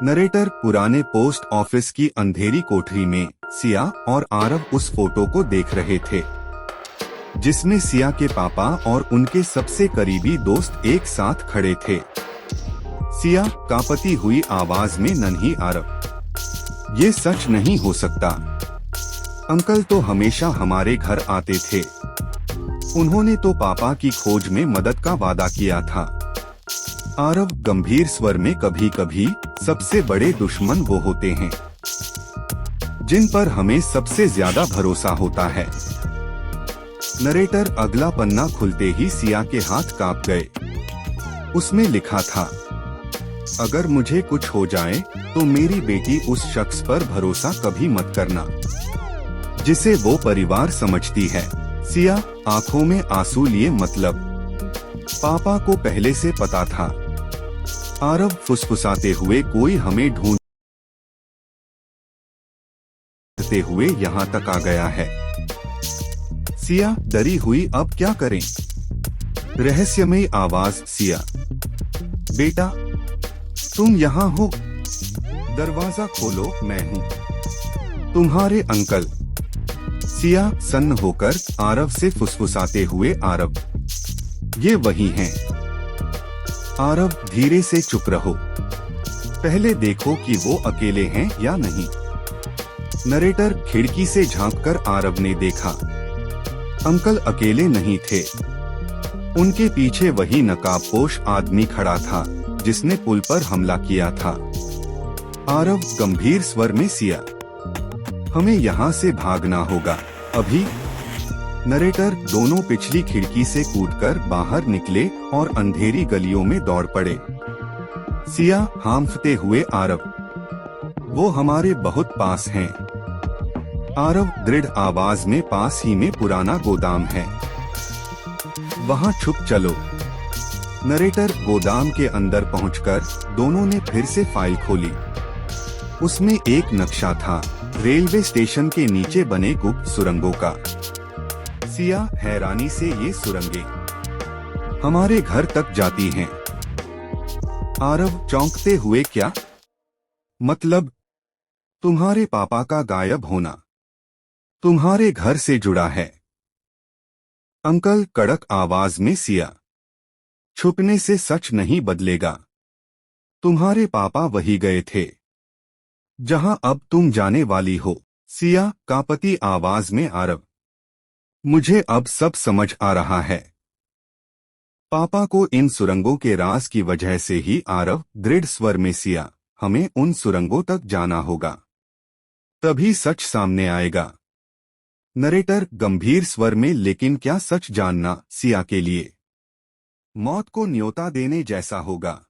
Narrator पुराने post office की अंधेरी कोठरी में सिया और आरव उस फोटो को देख रहे थे जिसमें सिया के पापा और उनके सबसे करीबी दोस्त एक साथ खड़े थे। सिया कांपती हुई आवाज में, नन्ही आरव, ये सच नहीं हो सकता। अंकल तो हमेशा हमारे घर आते थे। उन्होंने तो पापा की खोज में मदद का वादा किया था। आरव गंभीर स्वर में, कभी कभी सबसे बड़े दुश्मन वो होते हैं जिन पर हमें सबसे ज्यादा भरोसा होता है। नरेटर अगला पन्ना खुलते ही सिया के हाथ कांप गए। उसमें लिखा था, अगर मुझे कुछ हो जाए तो मेरी बेटी उस शख्स पर भरोसा कभी मत करना जिसे वो परिवार समझती है। सिया आंखों में आंसू लिए, मतलब पापा को पहले से पता था। आरव फुसफुसाते हुए, कोई हमें ढूंढते हुए यहाँ तक आ गया है। सिया डरी हुई, अब क्या करें? रहस्यमयी आवाज, सिया बेटा तुम यहाँ हो, दरवाजा खोलो, मैं हूँ तुम्हारे अंकल। सिया सन्न होकर आरव से फुसफुसाते हुए, आरव ये वही हैं। आरव धीरे से, चुप रहो, पहले देखो कि वो अकेले हैं या नहीं। नरेटर खिड़की से झांककर आरव ने देखा, अंकल अकेले नहीं थे। उनके पीछे वही नकाबपोश आदमी खड़ा था जिसने पुल पर हमला किया था। आरव गंभीर स्वर में, सिया हमें यहाँ से भागना होगा अभी। नरेटर दोनों पिछली खिड़की से कूदकर बाहर निकले और अंधेरी गलियों में दौड़ पड़े। सिया हांफते हुए, आरव वो हमारे बहुत पास हैं। आरव दृढ़ आवाज में, पास ही में पुराना गोदाम है, वहाँ छुप चलो। नरेटर गोदाम के अंदर पहुंचकर दोनों ने फिर से फाइल खोली। उसमें एक नक्शा था, रेलवे स्टेशन के नीचे बने गुप्त सुरंगों का। सिया हैरानी से, ये सुरंगें हमारे घर तक जाती हैं। आरव चौंकते हुए, क्या मतलब? तुम्हारे पापा का गायब होना तुम्हारे घर से जुड़ा है? अंकल कड़क आवाज में, सिया छुपने से सच नहीं बदलेगा। तुम्हारे पापा वही गए थे जहां अब तुम जाने वाली हो। सिया कांपती आवाज में, आरव मुझे अब सब समझ आ रहा है। पापा को इन सुरंगों के राज की वजह से ही। आरव दृढ़ स्वर में, सिया हमें उन सुरंगों तक जाना होगा, तभी सच सामने आएगा। नरेटर गंभीर स्वर में, लेकिन क्या सच जानना सिया के लिए मौत को न्योता देने जैसा होगा?